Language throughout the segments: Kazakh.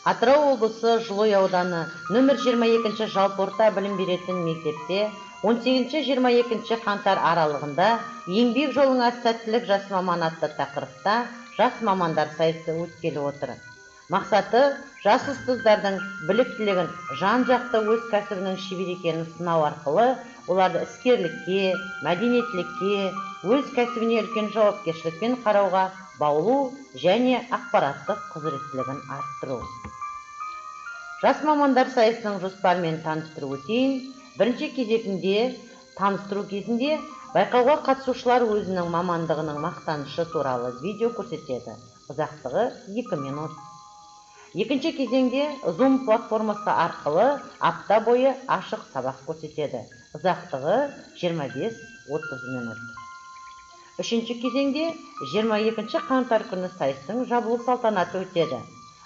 Атырау облысы Жылой ауданы нөмір 22 жалпы орта білім беретін мектепте 18-22 қаңтар аралығында еңбек жолыңа сәттілік жас маман атты тақырыпта жас мамандар сайысы өткелі отыр. Мақсаты жас ұстаздардың біліктілігін жан-жақты өз кәсібінің шебер екенін сынау арқылы оларды іскерлікке, мәдениеттілікке, өз кәсібіне үлкен жауапкершілікпен қарауға баулу және ақпараттық құзыреттілігін арттыру. Жас мамандар сайысының жоспарымен таныстыру өтейін. Бірінші кезегінде таныстыру кезінде байқауға қатысушылар өзінің мамандығының мақтанышы туралы видео көрсетеді. Ұзақтығы 2 минут. Екінші кезеңде Zoom платформасы арқылы апта бойы ашық сабақ көрсетеді. Ұзақтығы 25-30 минут. Үшінші кезеңде 22 қаңтар күні сайыстың жабылу салтанаты өтеді.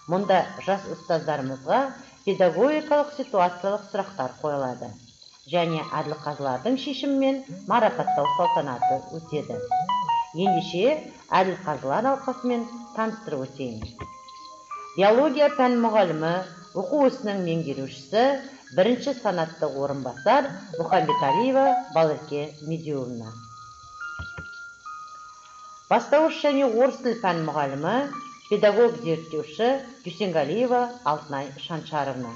Мұнда жас ұстаздарымызға педагогикалық ситуациялық сұрақтар қойылады және әділқазылардың шешімімен марапаттау салтанаты өтеді. Ендеше әділқазылар алқасымен таныстырып өтейін. Биология пән мұғалімі, оқу ісінің меңгерушісі, бірінші санатты орынбасар Мұхамбеталиева Балерке Медеуовна. Бастауыш және орыс тіл пән мұғалімі, педагог зерттеуші Дүйсенгалиева Алтынай Шаншаровна.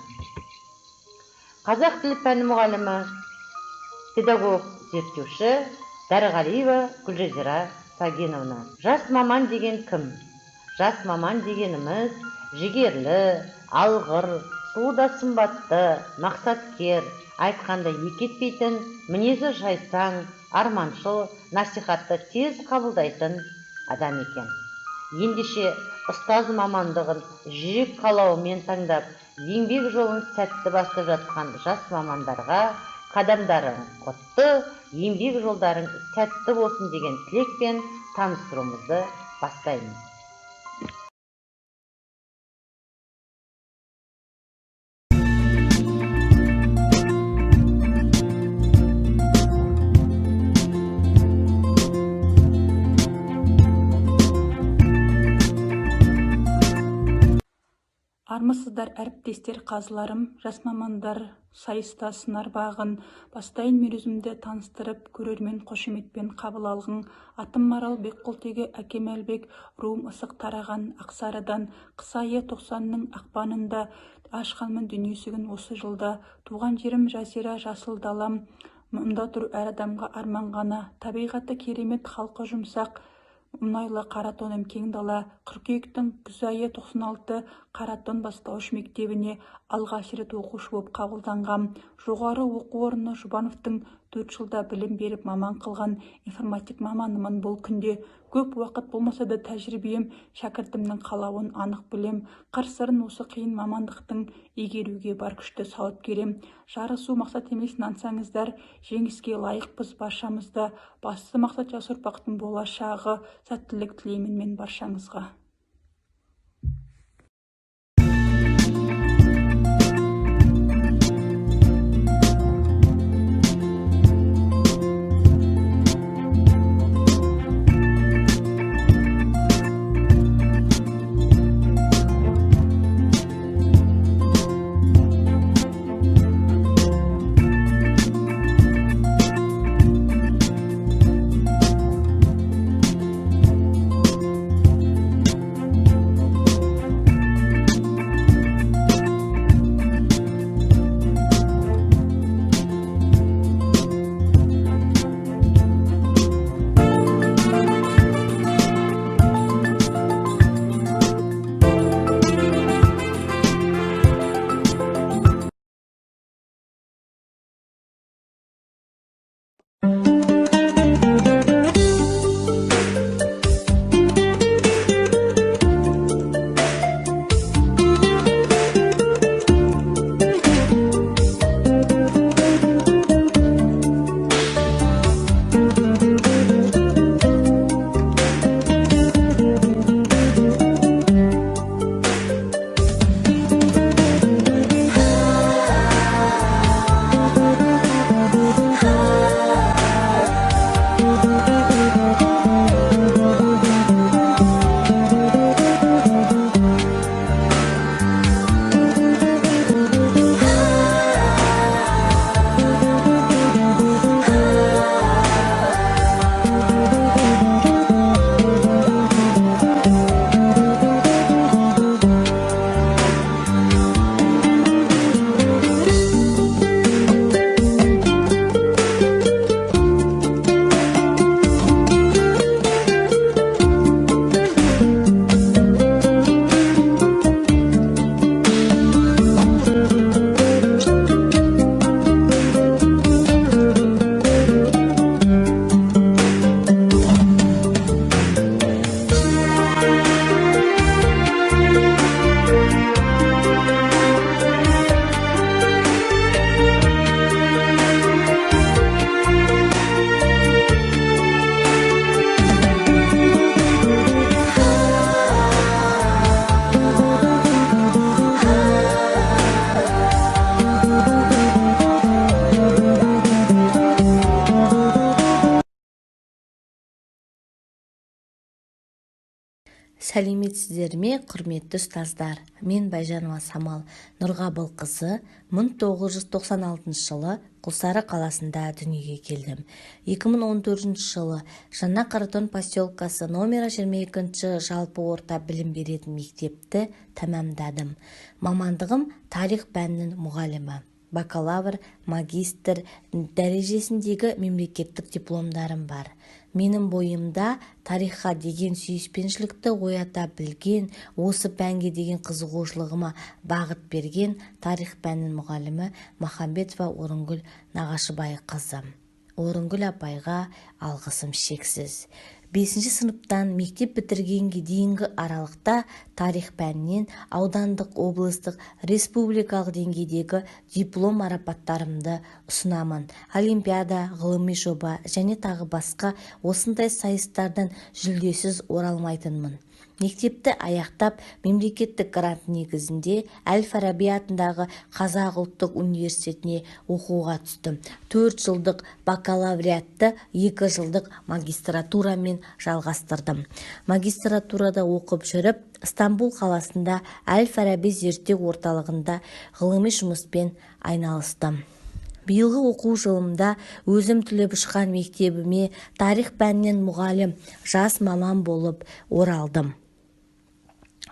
Қазақ тіл пән мұғалімі, педагог зерттеуші Дәріғалиева Гүлжазира Сагеновна. Жас маман деген кім? Жас маман дегеніміз жігерлі, алғыр, суда сымбатты, мақсаткер, айтқанда екетпейтін, мінезі жайсаң, арманшыл, насихатты тез қабылдайтын адам екен. Ендеше ұстаз мамандығын жүрек қалауымен таңдап, еңбек жолын сәтті бастап жатқан жас мамандарға қадамдарың құтты, еңбек жолдарың сәтті болсын деген тілекпен таныстыруымызды бастаймыз. Армысыздар әріптестер, қазыларым, жас мамандар сайыста сынар бағын бастайын мен өзімді таныстырып, көрермен қошеметпен қабыл алғын. Атым Марал Бекқұлтегі әкем Әлбек, руым ысық тараған Ақсарыдан, қысайы 90-ның ақпанында ашқанмын дүниесігін осы жылда. Туған жерім жазира жасыл далам, мұнда тұр әр адамға арман ғана. Табиғаты керемет, халқы жұмсақ, мұнайлы Қаратоным кең дала. Қыркүйектің күз айы 96 Қаратон бастауыш мектебіне алғаш рет оқушы болып қабылданғам. Жоғары оқу орны Жұбановтың 4 жылда білім беріп маман қылған информатик маманымын. Бұл күнде көп уақыт болмаса да тәжірибем, шәкіртімнің қалауын анық білем. Қыр-сырын осы қиын мамандықтың игеруге бар күшті салып керем. Жарысу мақсат емес, нансаңыздар, жеңіске лайықпыз баршамызда. Басты мақсат жас ұрпақтың болашағы. Сәттілік тілеймін мен баршаңызға. Сәлеметсіздер ме, құрметті ұстаздар? Мен Байжанова Самал Нұрғабылқызы 1996 жылы Құлсары қаласында дүниеге келдім. 2014 жылы Жаңа Қаратон поселкасы номері 22 жалпы орта білім беретін мектепті тәмамдадым. Мамандығым тарих пәнінің мұғалімі. Бакалавр, магистр дәрежесіндегі мемлекеттік дипломдарым бар. Менің бойымда тарихқа деген сүйіспеншілікті оята білген, осы пәнге деген қызығушылығыма бағыт берген тарих пәнінің мұғалімі Махамбетова Орынгүл Нағашыбайқызы. Орынгүл апайға алғысым шексіз. 5 сыныптан мектеп бітіргенге дейінгі аралықта тарих пәнінен аудандық, облыстық, республикалық деңгейдегі диплом марапаттарымды ұсынамын. Олимпиада, ғылыми жоба және тағы басқа осындай сайыстардан жүлдесіз оралмайтынмын. Мектепті аяқтап, мемлекеттік грант негізінде Әл-Фараби атындағы Қазақ ұлттық университетіне оқуға түстім. 4 жылдық бакалавриатты 2 жылдық магистратурамен жалғастырдым. Магистратурада оқып жүріп, Стамбул қаласында Әл-Фараби зерттеу орталығында ғылыми жұмыспен айналыстым. Биылғы оқу жылымда өзім түлеп ұшқан мектебіме тарих пәнінен мұғалім, жас маман болып оралдым.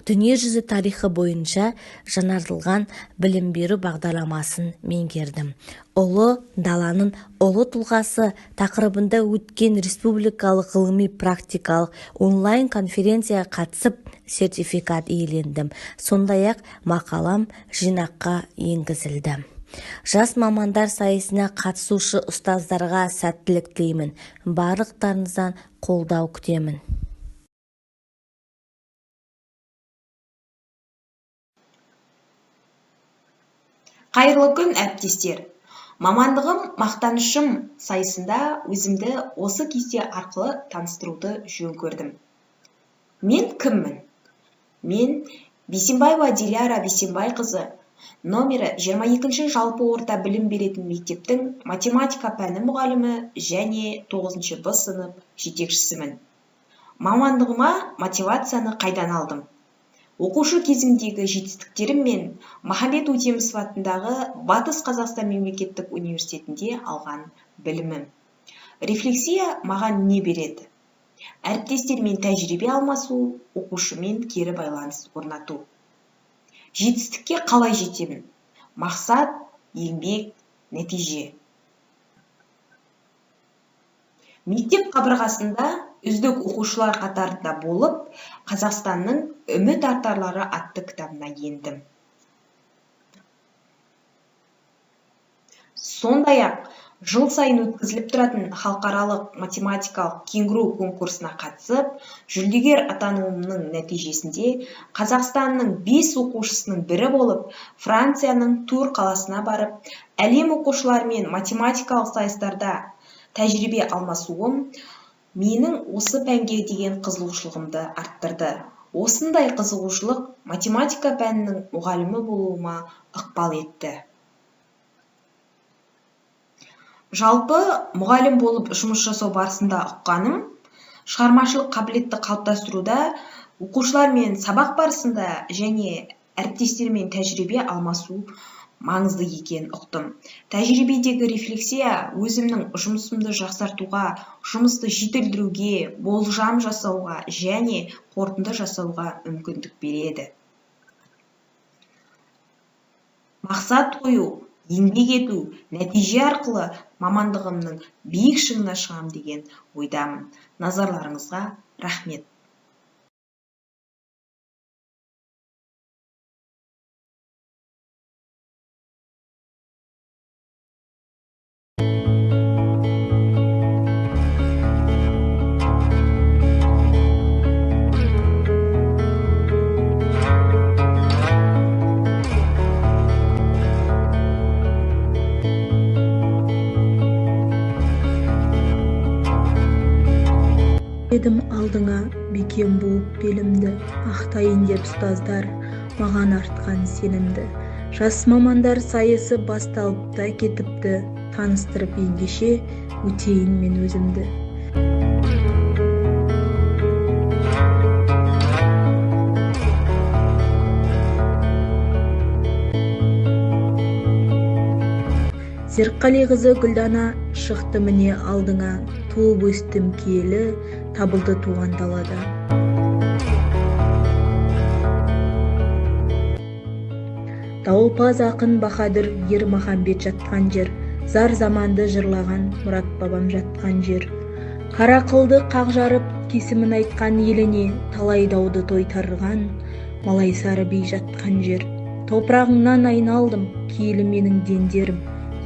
Дүниежүзі тарихы бойынша жаңартылған білім беру бағдарламасын меңгердім. Ұлы даланың ұлы тұлғасы тақырыбында өткен республикалық ғылыми практикалық онлайн конференцияға қатысып сертификат иелендім. Сондай-ақ мақалам жинаққа енгізілді. Жас мамандар сайысына қатысушы ұстаздарға сәттілік тілеймін. Барлықтарыңыздан қолдау күтемін. Қайырлы күн, әріптестер. Мамандығым мақтанышым сайысында өзімді осы кесте арқылы таныстыруды жөн көрдім. Мен кіммін? Мен Бейсенбаева Диляра Бейсенбайқызы, номері 22 жалпы орта білім беретін мектептің математика пәні мұғалімі және 9 Б сынып жетекшісімін. Мамандығыма мотивацияны қайдан алдым? Оқушы кезімдегі жетістіктерім мен Махамбет Өтемісов атындағы Батыс Қазақстан мемлекеттік университетінде алған білімім. Рефлексия маған не береді? Әріптестермен тәжірибе алмасу, оқушымен кері байланыс орнату. Жетістікке қалай жетемін? Мақсат, еңбек, нәтиже. Мектеп қабырғасында үздік оқушылар қатарында болып, Қазақстанның үміт артарлары атты кітабына ендім. Сондай-ақ, жыл сайын өткізіліп тұратын халықаралық математикалық кенгуру конкурсына қатысып, жүлдегер атануымның нәтижесінде Қазақстанның 5 оқушысының бірі болып, Францияның Тур қаласына барып, әлем оқушыларымен математикалық сайыстарда тәжірибе алмасуым менің осы пәнге деген қызығушылығымды арттырды. Осындай қызығушылық математика пәнінің мұғалімі болуыма ықпал етті. Жалпы мұғалім болып жұмыс жасау барысында ұққаным, шығармашылық қабілетті қалыптастыруда, оқушылармен сабақ барысында және әріптестермен тәжірибе алмасу маңызды екен ұқтым. Тәжірибедегі рефлексия өзімнің жұмысымды жақсартуға, жұмысты жетілдіруге, болжам жасауға және қорытынды жасауға мүмкіндік береді. Мақсат қою, еңбек ету, нәтиже арқылы мамандығымның биік шыңына шығам деген ойдамын. Назарларыңызға рахмет. Едім алдыңа бекем буып белімді, ақтайын деп ұстаздар маған артқан сенімді. Жас мамандар сайысы басталып та кетіпті, таныстырып ендеше өтейін мен өзімді. Серқали қызы Гүлдана шықты міне алдыңа, туып өстім киелі, табылды туған далада. Дауылпаз ақын Бахадыр Ермахамбет жатқан жер, зар заманды жырлаған Мұрат бабам жатқан жер. Қара қылды қақ жарып, кесімін айтқан еліне, талай дауды тойтарған Малайсары би жатқан жер. Топырағыңнан айналдым, киелі менің дендерім,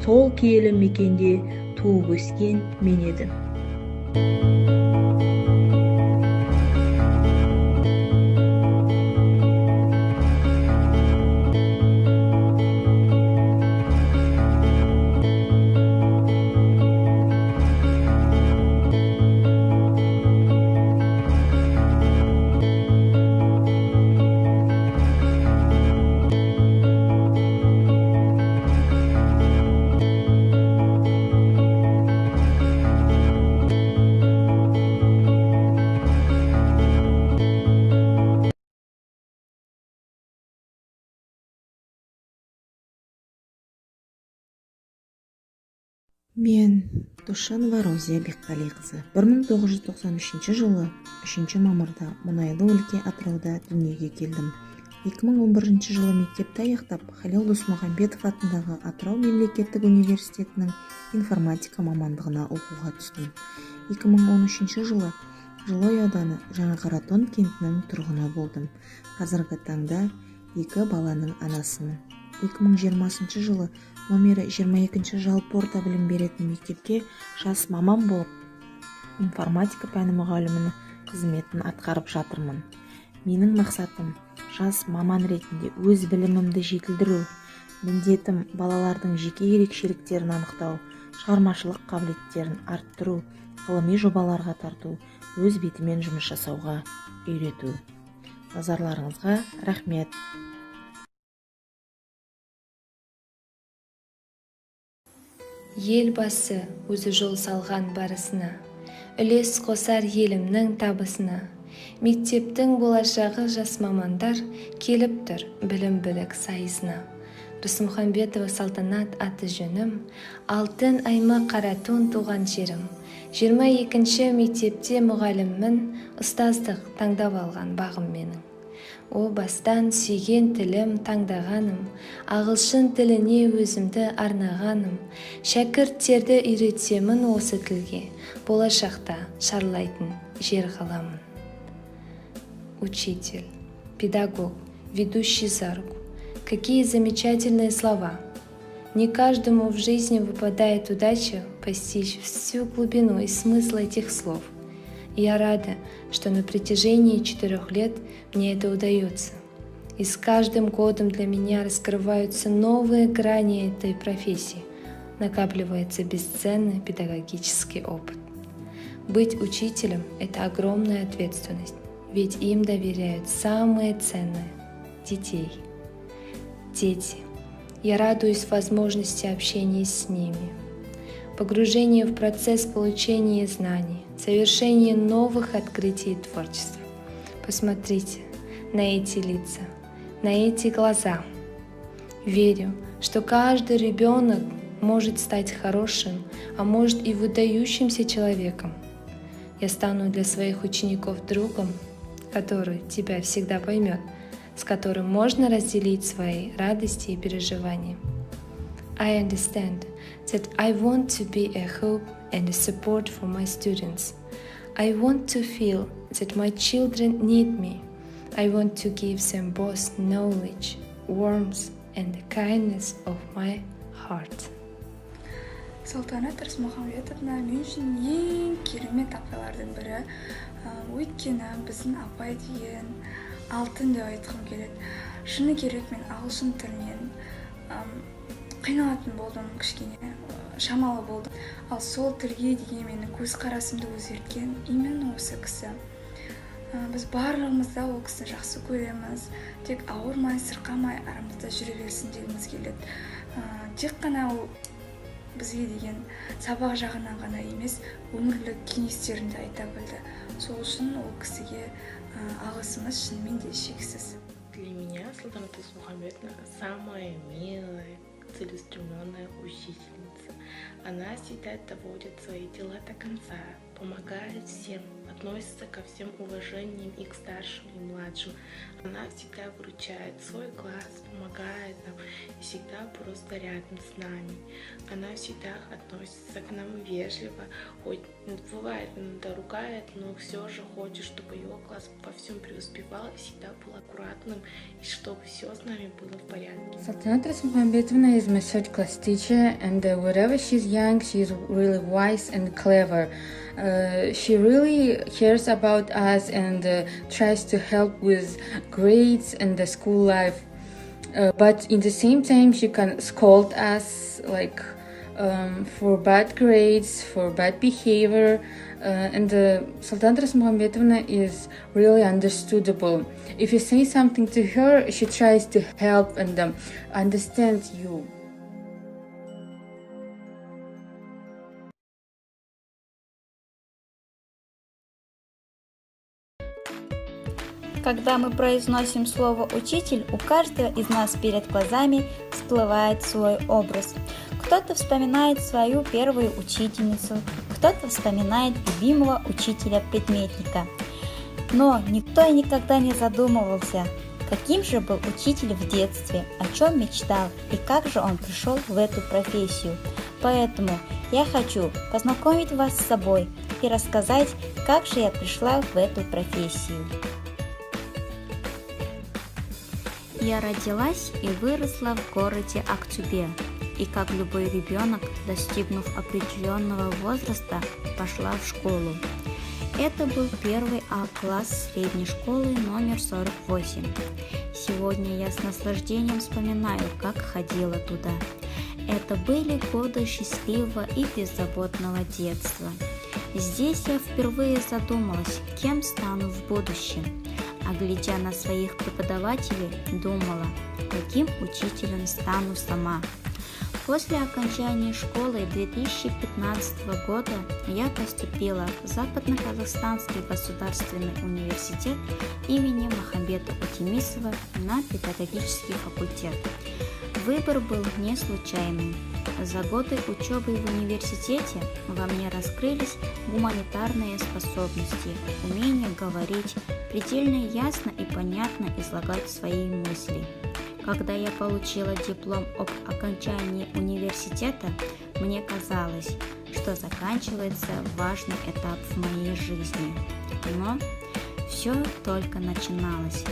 сол киелі мекенде туып өскен мен едім. Мен Душанова Розия Бекқалиқызы 1993 жылы 3 мамырда Мұнайлы өлке Атырауда дүниеге келдім. 2011 жылы мектепті аяқтап, Халил Досмұхамбетов атындағы Атырау мемлекеттік университетінің информатика мамандығына оқуға түстім. 2013 жылы Жылой ауданы Жаңақаратон кентінің тұрғыны болдым. Қазіргі таңда 2 баланың анасымын. 2020 жылы номері 22 жалпы орта білім беретін мектепке жас маман болып, информатика пәні мұғалімінің қызметін атқарып жатырмын. Менің мақсатым жас маман ретінде өз білімімді жетілдіру, міндетім балалардың жеке ерекшеліктерін анықтау, шығармашылық қабілеттерін арттыру, ғылыми жобаларға тарту, өз бетімен жұмыс жасауға үйрету. Назарларыңызға рахмет. Елбасы өзі жол салған барысына, үлес қосар елімнің табысына. Мектептің болашағы жас мамандар келіп тұр білім білік сайысына. Досмұхамбетова Салтанат аты жөнім, алтын аймақ Қаратон туған жерім. 22-ші мектепте мұғаліммін, ұстаздық таңдап алған бағым менің. О бастан сүйген тілім таңдағаным, ағылшын тіліне өзімді арнағаным, шәкірттерді үйретемін осы тілге, болашақта шарлайтын жер қаламын. Учитель, педагог, ведущий за руку. Какие замечательные слова! Не каждому в жизни выпадает удача постичь всю глубину и смысл этих слов. Я рада, что на протяжении 4 лет мне это удается. И с каждым годом для меня раскрываются новые грани этой профессии, накапливается бесценный педагогический опыт. Быть учителем – это огромная ответственность, ведь им доверяют самое ценное – детей. Дети. Я радуюсь возможности общения с ними, погружение в процесс получения знаний, совершение новых открытий и творчества. Посмотрите на эти лица, на эти глаза. Верю, что каждый ребенок может стать хорошим, а может и выдающимся человеком. Я стану для своих учеников другом, который тебя всегда поймет, с которым можно разделить свои радости и переживания. I understand that I want to be a hope and a support for my students. I want to feel that my children need me. I want to give them both knowledge, warmth, and the kindness of my heart. Салтанат Рысмұхамбетовна мен үшін ең керемет апайлардың бірі. Өйткені біздің апай деген алтын деп айтқым келеді. Шыны керек, мен ағылшын тілінен қиналатын болдым, кішкене шамалы болдым. Ал сол тілге деген менің көзқарасымды өзгерткен именно осы кісі. Біз барлығымыз да ол кісіні жақсы көреміз. Тек ауырмай, сырқамай арамызда жүре берсін дегіміз келеді. Тек қана ол бізге деген сабақ жағынан ғана емес, өмірлік кеңестерін де айта білді. Сол үшін ол кісіге алғысымыз шынымен де шексіз. Для меня Салтанат Рысмухамбетовна самая милая, целеустремленная учительница. Она всегда доводит свои дела до конца, помогает всем, относится ко всем уважением и к старшим, и младшим. Она всегда выручает свой класс, помогает нам и всегда просто рядом с нами. Она всегда относится к нам вежливо, хоть бывает иногда ругает, но все же хочет, чтобы ее класс во всем преуспевал и всегда был аккуратным, и чтобы все с нами было в порядке. Saltanat Rasmuhambetovna is my third class teacher, and wherever she's young, she's really wise and clever. She really cares about us and tries to help with grades and the school life. But in the same time, she can scold us for bad grades, for bad behavior. And Saltanat Rasmuhambetovna is really understandable. If you say something to her, she tries to help and understand you. Когда мы произносим слово «учитель», у каждого из нас перед глазами всплывает свой образ. Кто-то вспоминает свою первую учительницу, кто-то вспоминает любимого учителя-предметника. Но никто никогда не задумывался, каким же был учитель в детстве, о чем мечтал и как же он пришел в эту профессию. Поэтому я хочу познакомить вас с собой и рассказать, как же я пришла в эту профессию. Я родилась и выросла в городе Актюбе, и как любой ребенок, достигнув определенного возраста, пошла в школу. Это был первый А-класс средней школы номер 48. Сегодня я с наслаждением вспоминаю, как ходила туда. Это были годы счастливого и беззаботного детства. Здесь я впервые задумалась, кем стану в будущем. А глядя на своих преподавателей, думала, каким учителем стану сама. После окончания школы 2015 года я поступила в Западно-Казахстанский государственный университет имени Махамбета Утемисова на педагогический факультет. Выбор был не случайным. За годы учебы в университете во мне раскрылись гуманитарные способности, умение говорить, предельно ясно и понятно излагать свои мысли. Когда я получила диплом об окончании университета, мне казалось, что заканчивается важный этап в моей жизни. Но все только начиналось.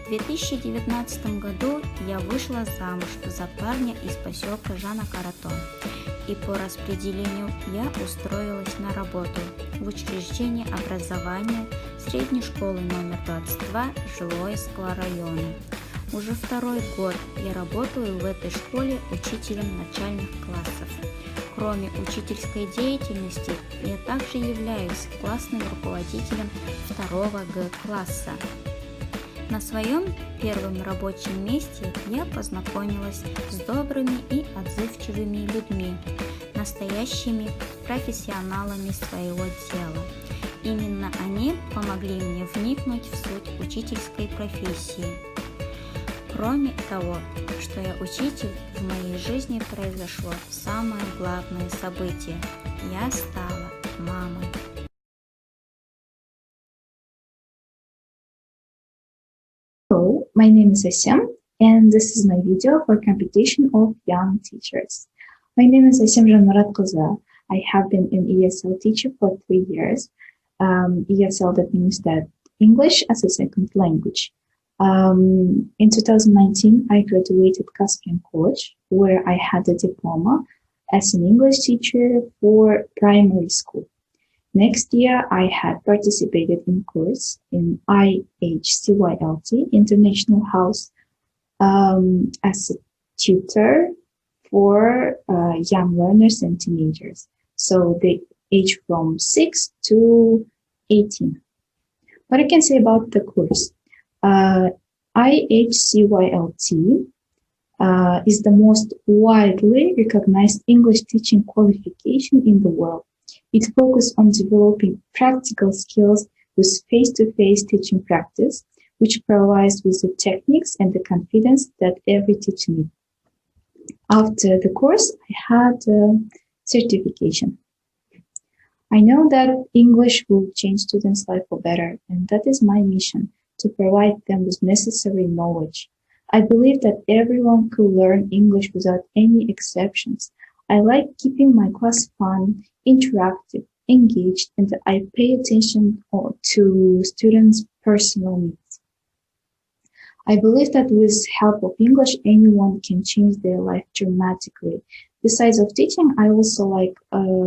В 2019 году я вышла замуж за парня из поселка Жанакаратон, и по распределению я устроилась на работу в учреждение образования средней школы номер 22 Жилойского района. Уже второй год я работаю в этой школе учителем начальных классов. Кроме учительской деятельности, я также являюсь классным руководителем 2 Г-класса. На своем первом рабочем месте я познакомилась с добрыми и отзывчивыми людьми, настоящими профессионалами своего дела. Именно они помогли мне вникнуть в суть учительской профессии. Кроме того, что я учитель, в моей жизни произошло самое главное событие. Я стала мамой. Hello, my name is Asim, and this is my video for competition of young teachers. My name is Asim Жанмуратқызы. I have been an ESL teacher for 3 years. ESL, that means that English as a second language. In 2019, I graduated Caspian College, where I had a diploma as an English teacher for primary school. Next year, I had participated in course in IHCYLT, International House, as a tutor for young learners and teenagers. So they age from 6 to 18. What I can say about the course? IHCYLT is the most widely recognized English teaching qualification in the world. It focuses on developing practical skills with face-to-face teaching practice, which provides with the techniques and the confidence that every teacher needs. After the course, I had a certification. I know that English will change students' life for better, and that is my mission, to provide them with necessary knowledge. I believe that everyone could learn English without any exceptions. I like keeping my class fun, interactive, engaged, and I pay attention to students' personal needs. I believe that with help of English, anyone can change their life dramatically. Besides of teaching, I also like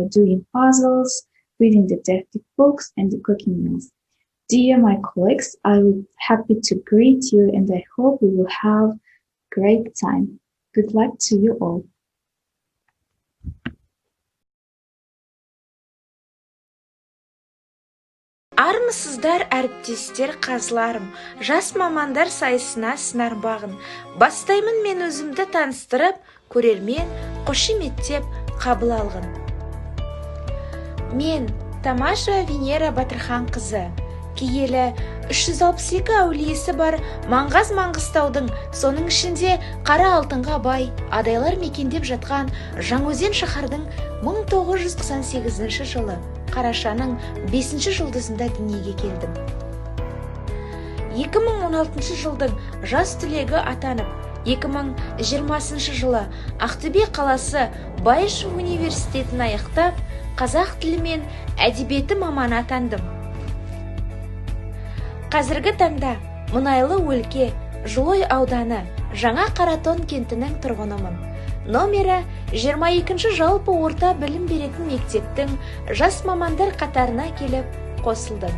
doing puzzles, reading detective books, and cooking meals. Dear my colleagues, I'm happy to greet you, and I hope we will have a great time. Good luck to you all. Армысыздар, әріптестер, қазыларым. Жас мамандар сайысына сынар бағын. Бастаймын мен өзімді таныстырып, көрермен қошеметтеп қабыл алғын. Мен Тамаша Венера Батырхан қызы. Киелі 362 әулиесі бар Маңғаз Маңғыстаудың, соның ішінде Қара алтынға бай, адайлар мекендеп жатқан Жаңаөзен шаһардың 1998 жылы қарашаның 5 жұлдызында дүниеге келдім. 2016 жылдың жас түлегі атанып, 2020 жылы Ақтөбе қаласы Байышев университетін аяқтап, қазақ тілі мен әдебиеті маманы атандым. Қазіргі таңда Мұнайлы өлке, Жылой ауданы, Жаңа Қаратон кентінің тұрғынымын. Номері 22 жалпы орта білім беретін мектептің жас мамандар қатарына келіп қосылдым.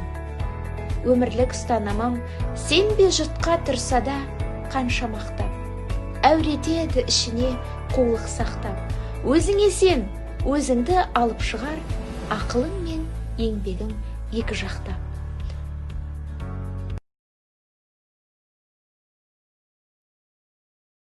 Өмірлік ұстанымым сенбе жұртқа тұрса да қанша мақтап. Әуретеді ішіне қулық сақтап. Өзіңе сен, өзіңді алып шығар, ақылың мен еңбегің екі жақтап.